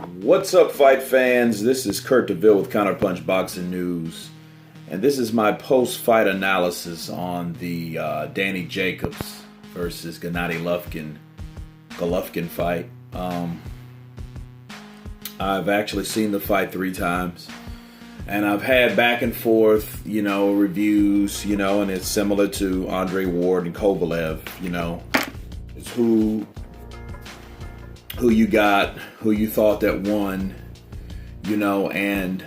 What's up, fight fans? This is Kurt DeVille with Counterpunch Boxing News, and this is my post-fight analysis on the Danny Jacobs versus Gennady Golovkin fight. I've actually seen the fight 3 times, and I've had back and forth, reviews, and it's similar to Andre Ward and Kovalev. It's who you got, who you thought that won, and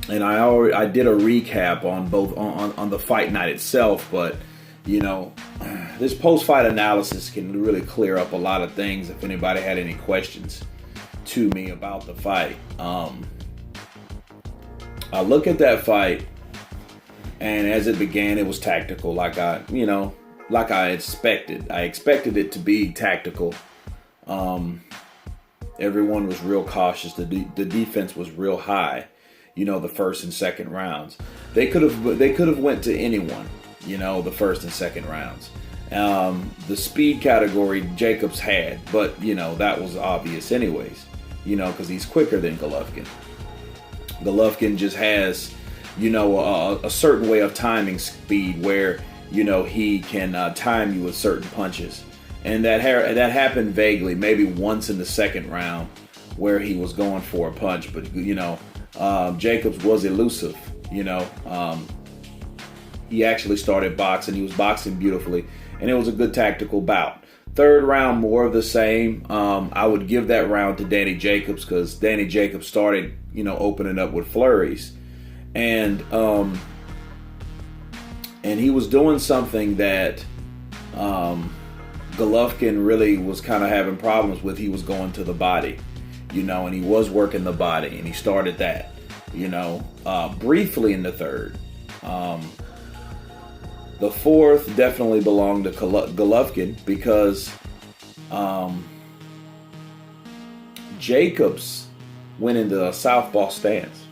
I did a recap on both on the fight night itself, but this post-fight analysis can really clear up a lot of things if anybody had any questions to me about the fight. I look at that fight, and as it began, it was tactical, like I expected. I expected it to be tactical. Everyone was real cautious. The defense was real high. The first and second rounds. They could have went to anyone. The first and second rounds. The speed category Jacobs had, but that was obvious anyways. Because he's quicker than Golovkin. Golovkin just has a certain way of timing speed where he can time you with certain punches. And that happened vaguely, maybe once in the second round where he was going for a punch. But, Jacobs was elusive, He actually started boxing. He was boxing beautifully. And it was a good tactical bout. Third round, more of the same. I would give that round to Danny Jacobs because Danny Jacobs started, opening up with flurries. And he was doing something that Golovkin really was kind of having problems with. He was going to the body, and he was working the body, and he started that, briefly in the third. The fourth definitely belonged to Golovkin because Jacobs went into a southpaw stance.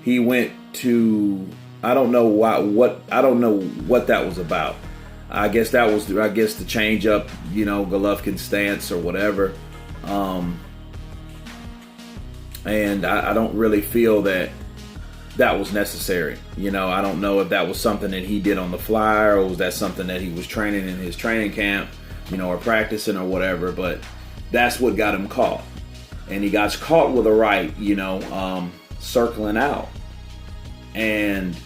He went to I don't know what that was about. I guess the change up, Golovkin's stance or whatever. And I don't really feel that was necessary. I don't know if that was something that he did on the fly or was that something that he was training in his training camp, or practicing or whatever. But that's what got him caught. And he got caught with a right, circling out. And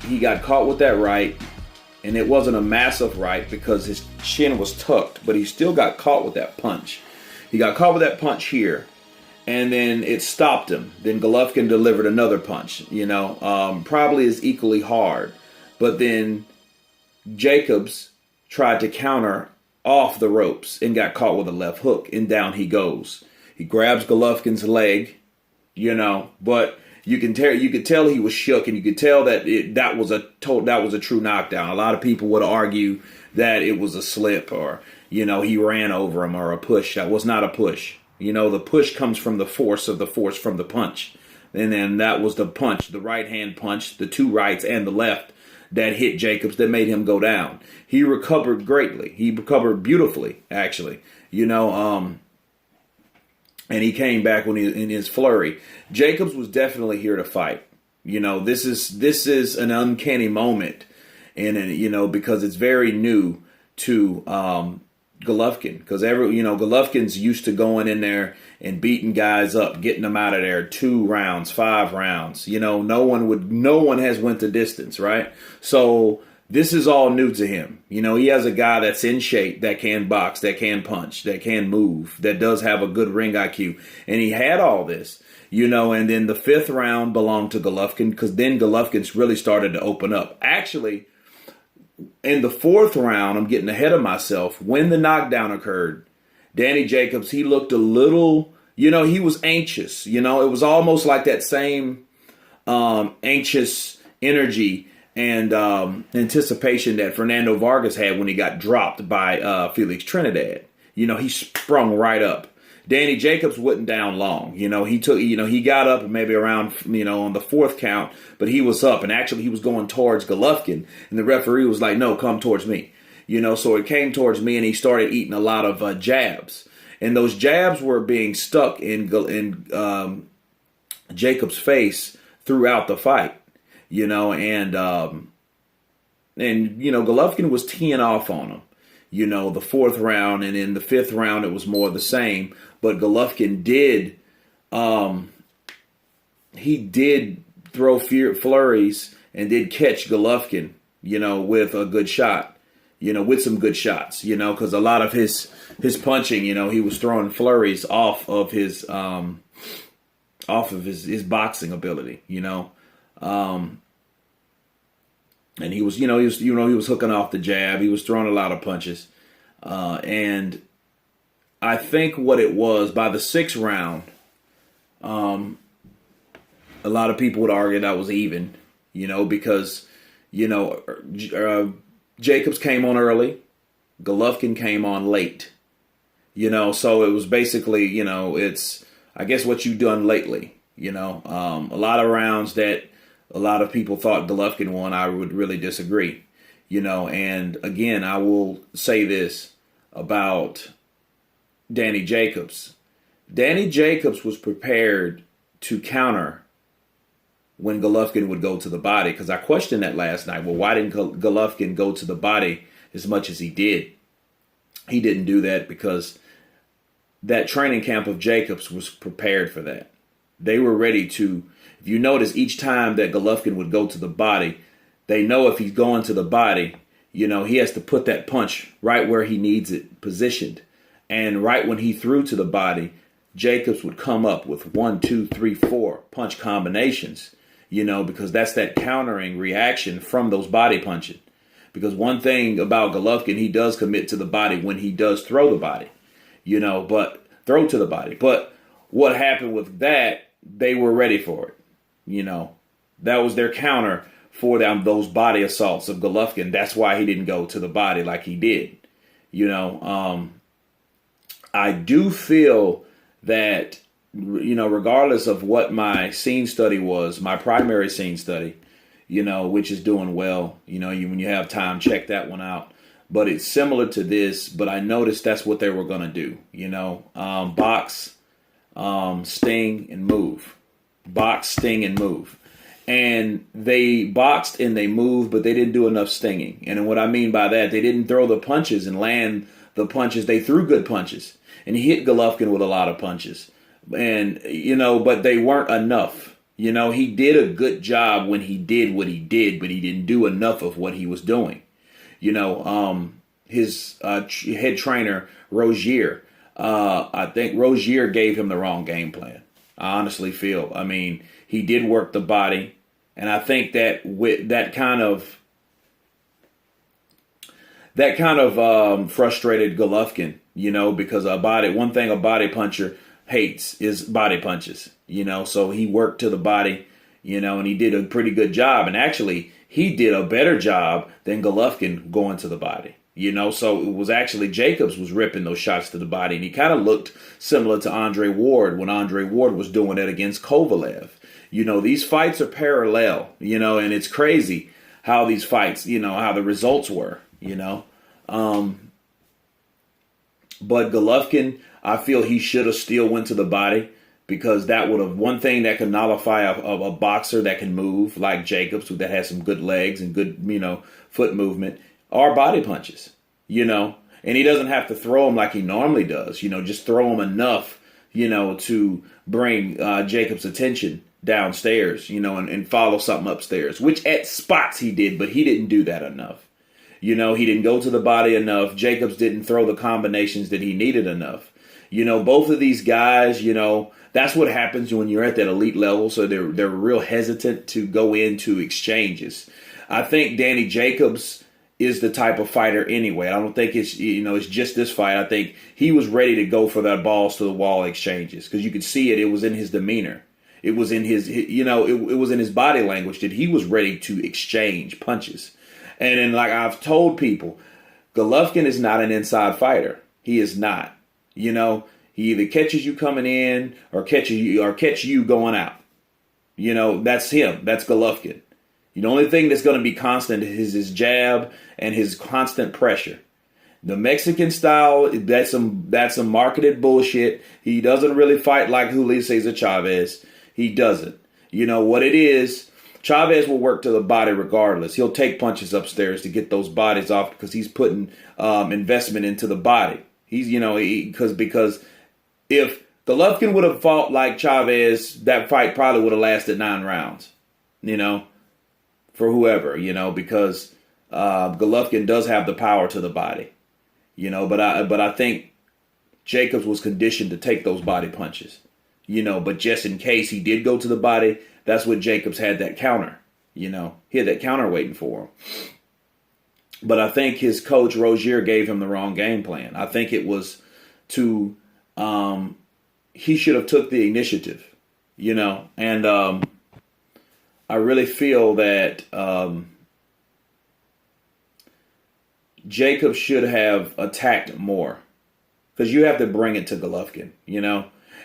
he got caught with that right. And it wasn't a massive right because his chin was tucked, but he still got caught with that punch. He got caught with that punch here, and then it stopped him. Then Golovkin delivered another punch, probably is equally hard. But then Jacobs tried to counter off the ropes and got caught with a left hook, and down he goes. He grabs Golovkin's leg, but you could tell he was shook, and you could tell that that was a true knockdown. A lot of people would argue that it was a slip or he ran over him or a push. That was not a push. The push comes from the force from the punch, and then that was the punch, the right hand punch, the 2 rights and the left that hit Jacobs that made him go down. He recovered greatly. He recovered beautifully, actually. And he came back when in his flurry. Jacobs was definitely here to fight. This is an uncanny moment, and because it's very new to Golovkin. Because Golovkin's used to going in there and beating guys up, getting them out of there 2 rounds, 5 rounds. No one has went the distance, right? So this is all new to him. He has a guy that's in shape, that can box, that can punch, that can move, that does have a good ring IQ. And he had all this, and then the 5th round belonged to Golovkin because then Golovkin's really started to open up. Actually, in the 4th round, I'm getting ahead of myself. When the knockdown occurred, Danny Jacobs, he looked a little, he was anxious. It was almost like that same anxious energy and anticipation that Fernando Vargas had when he got dropped by Felix Trinidad. He sprung right up. Danny Jacobs wasn't down long. He got up maybe around, on the 4th count, but he was up, and actually he was going towards Golovkin, and the referee was like, no, come towards me. So it came towards me, and he started eating a lot of jabs. And those jabs were being stuck in Jacobs' face throughout the fight, and Golovkin was teeing off on him, the fourth round, and in the fifth round it was more the same. But Golovkin did throw flurries and did catch Golovkin, with a good shot, with some good shots, because a lot of his punching, he was throwing flurries off of his boxing ability, and he was hooking off the jab. He was throwing a lot of punches, and I think what it was by the sixth round, a lot of people would argue that was even, because Jacobs came on early, Golovkin came on late, so it was basically, it's, I guess, what you've done lately, a lot of rounds that a lot of people thought Golovkin won. I would really disagree, and again, I will say this about Danny Jacobs. Danny Jacobs was prepared to counter when Golovkin would go to the body, because I questioned that last night. Well, why didn't Golovkin go to the body as much as he did? He didn't do that because that training camp of Jacobs was prepared for that. They were ready to, if you notice, each time that Golovkin would go to the body, they know if he's going to the body, he has to put that punch right where he needs it positioned. And right when he threw to the body, Jacobs would come up with 1, 2, 3, 4 punch combinations, because that's that countering reaction from those body punching. Because one thing about Golovkin, he does commit to the body when he does throw the body, but throw to the body. But what happened with that, they were ready for it. That was their counter for those body assaults of Golovkin. That's why he didn't go to the body like he did. I do feel that, regardless of what my scene study was, my primary scene study, which is doing well, when you have time, check that one out. But it's similar to this, but I noticed that's what they were going to do, box, sting, and move. Box, sting, and move. And they boxed and they moved, but they didn't do enough stinging. And what I mean by that, they didn't throw the punches and land the punches. They threw good punches. And he hit Golovkin with a lot of punches. And, but they weren't enough. He did a good job when he did what he did, but he didn't do enough of what he was doing. His head trainer, Rozier, I think Rozier gave him the wrong game plan. I honestly feel. I mean, he did work the body. And I think that with that kind of frustrated Golovkin, because one thing a body puncher hates is body punches, so he worked to the body, and he did a pretty good job. And actually, he did a better job than Golovkin going to the body, so it was actually Jacobs was ripping those shots to the body. And he kind of looked similar to Andre Ward when Andre Ward was doing it against Kovalev. These fights are parallel, and it's crazy how these fights, how the results were, But Golovkin, I feel he should have still went to the body, because that would have, one thing that can nullify a boxer that can move like Jacobs, that has some good legs and good, foot movement, are body punches, and he doesn't have to throw them like he normally does, just throw them enough, to bring Jacobs' attention downstairs, and follow something upstairs, which at spots he did, but he didn't do that enough. He didn't go to the body enough. Jacobs didn't throw the combinations that he needed enough. Both of these guys, that's what happens when you're at that elite level. So they're real hesitant to go into exchanges. I think Danny Jacobs is the type of fighter anyway. I don't think it's just this fight. I think he was ready to go for that balls to the wall exchanges, because you could see it. It was in his demeanor. It was in his it was in his body language that he was ready to exchange punches. And then, like I've told people, Golovkin is not an inside fighter. He is not. He either catches you coming in or catch you going out. That's him. That's Golovkin. The only thing that's going to be constant is his jab and his constant pressure. The Mexican style, that's some marketed bullshit. He doesn't really fight like Julio Cesar Chavez. He doesn't. You know what it is? Chavez will work to the body regardless. He'll take punches upstairs to get those bodies off because he's putting investment into the body. He's, because if Golovkin would have fought like Chavez, that fight probably would have lasted 9 rounds, for whoever, because Golovkin does have the power to the body, but I think Jacobs was conditioned to take those body punches, but just in case he did go to the body, that's what Jacobs had that counter, he had that counter waiting for him. But I think his coach, Rozier, gave him the wrong game plan. I think it was he should have took the initiative, and I really feel that Jacobs should have attacked more because you have to bring it to Golovkin,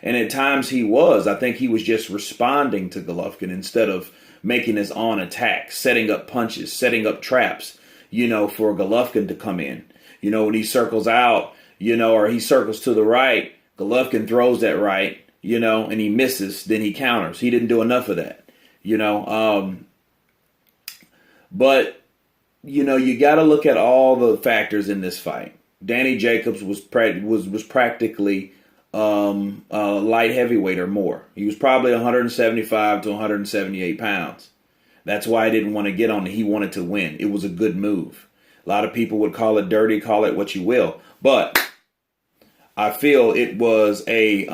and at times he was. I think he was just responding to Golovkin instead of making his own attack, setting up punches, setting up traps, for Golovkin to come in. When he circles out, or he circles to the right, Golovkin throws that right, and he misses, then he counters. He didn't do enough of that, But, you got to look at all the factors in this fight. Danny Jacobs was practically a light heavyweight or more. He was probably 175 to 178 pounds. That's why I didn't want to get on it. He wanted to win. It was a good move. A lot of people would call it dirty, call it what you will. But I feel it was a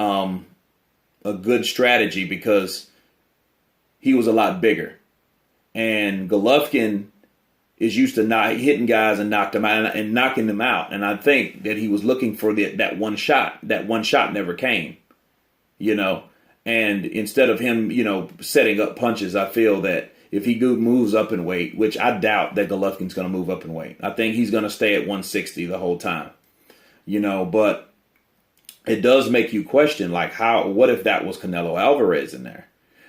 good strategy because he was a lot bigger. And Golovkin is used to not hitting guys and knocking them out. And I think that he was looking for that one shot. That one shot never came, And instead of him, setting up punches, I feel that if he moves up in weight, which I doubt that Golovkin's going to move up in weight. I think he's going to stay at 160 the whole time, But it does make you question, what if that was Canelo Alvarez in there?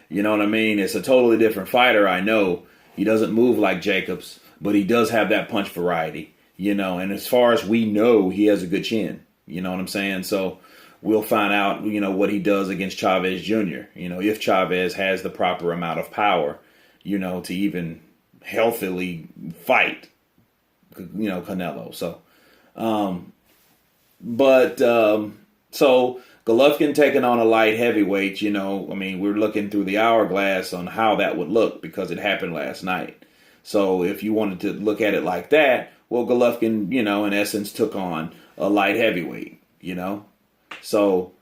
You know what I mean? It's a totally different fighter. I know he doesn't move like Jacobs, but he does have that punch variety, And as far as we know, he has a good chin. You know what I'm saying? So we'll find out, what he does against Chavez Jr., if Chavez has the proper amount of power, to even healthily fight, Canelo. So, so Golovkin taking on a light heavyweight, we're looking through the hourglass on how that would look because it happened last night. So if you wanted to look at it like that, well, Golovkin, in essence took on a light heavyweight, So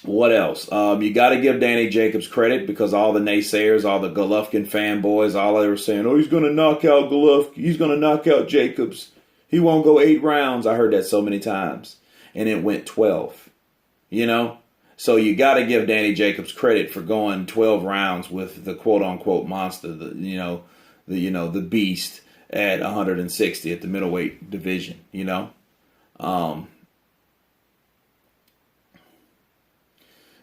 what else? You got to give Danny Jacobs credit because all the naysayers, all the Golovkin fanboys, all they were saying, he's going to knock out Golovkin. He's going to knock out Jacobs. He won't go 8 rounds. I heard that so many times. And it went 12. So you got to give Danny Jacobs credit for going 12 rounds with the quote-unquote monster, the beast at 160 at the middleweight division,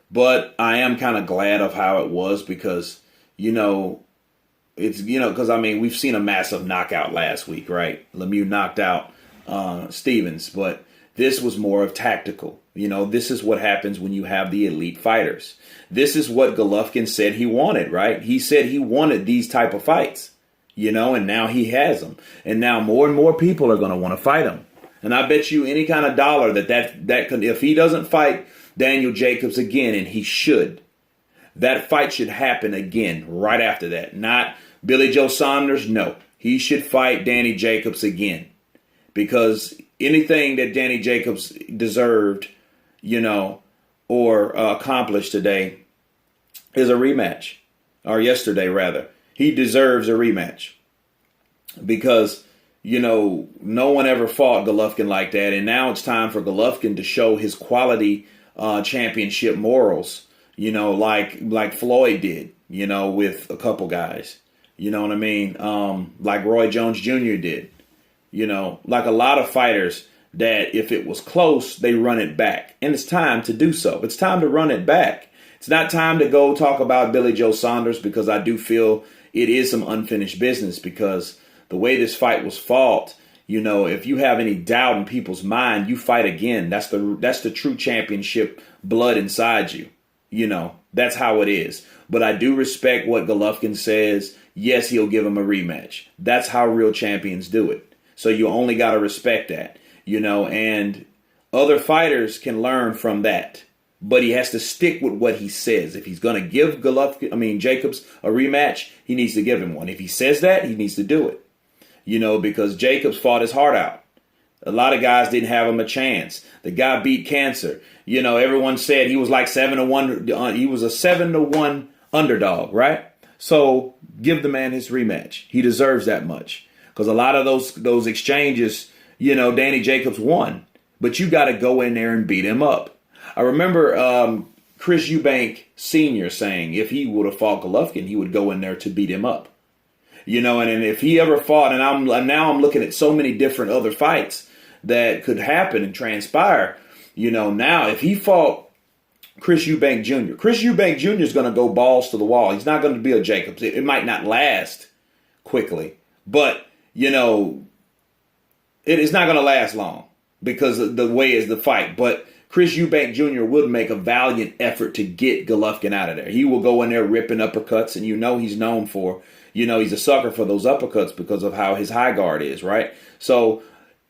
But I am kind of glad of how it was because, it's, because, we've seen a massive knockout last week, right? Lemieux knocked out Stevens, but this was more of tactical. This is what happens when you have the elite fighters. This is what Golovkin said he wanted, right? He said he wanted these type of fights, and now he has them. And now more and more people are going to want to fight him. And I bet you any kind of dollar that could, if he doesn't fight Daniel Jacobs again, and he should, that fight should happen again right after that. Not Billy Joe Saunders, no. He should fight Danny Jacobs again. Because anything that Danny Jacobs deserved, or accomplished today is a rematch. Or yesterday, rather. He deserves a rematch. Because, no one ever fought Golovkin like that. And now it's time for Golovkin to show his quality championship morals, like Floyd did, with a couple guys. You know what I mean? Like Roy Jones Jr. did. Like a lot of fighters that if it was close, they run it back. And it's time to do so. It's time to run it back. It's not time to go talk about Billy Joe Saunders because I do feel it is some unfinished business because the way this fight was fought, you know, if you have any doubt in people's mind, you fight again. That's the true championship blood inside you. You know, that's how it is. But I do respect what Golovkin says. Yes, he'll give him a rematch. That's how real champions do it. So you only got to respect that, you know, and other fighters can learn from that. But he has to stick with what he says. If he's going to give Jacobs a rematch, he needs to give him one. If he says that, he needs to do it. You know, because Jacobs fought his heart out. A lot of guys didn't have him a chance. The guy beat cancer. You know, everyone said he was like 7-1. He was a 7-1 underdog, right? So give the man his rematch. He deserves that much. Because a lot of those exchanges, you know, Danny Jacobs won. But you got to go in there and beat him up. I remember Chris Eubank Sr. saying if he would have fought Golovkin, he would go in there to beat him up. You know, and if he ever fought, and now I'm looking at so many different other fights that could happen and transpire. You know, now if he fought Chris Eubank Jr., Chris Eubank Jr. is going to go balls to the wall. He's not going to be a Jacobs. It might not last quickly, but, you know, it's not going to last long because of the way is the fight. But Chris Eubank Jr. would make a valiant effort to get Golovkin out of there. He will go in there ripping uppercuts, and you know he's known for, you know, he's a sucker for those uppercuts because of how his high guard is, right? So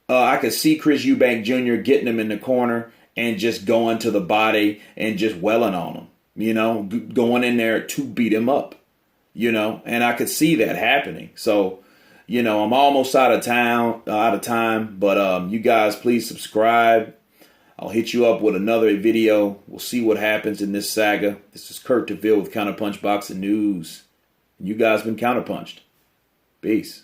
I could see Chris Eubank Jr. getting him in the corner and just going to the body and just welling on him, you know, going in there to beat him up, you know, and I could see that happening. So, you know, I'm almost out of time, but you guys please subscribe. I'll hit you up with another video. We'll see what happens in this saga. This is Kurt DeVille with Counterpunch Boxing News. You guys been counterpunched. Peace.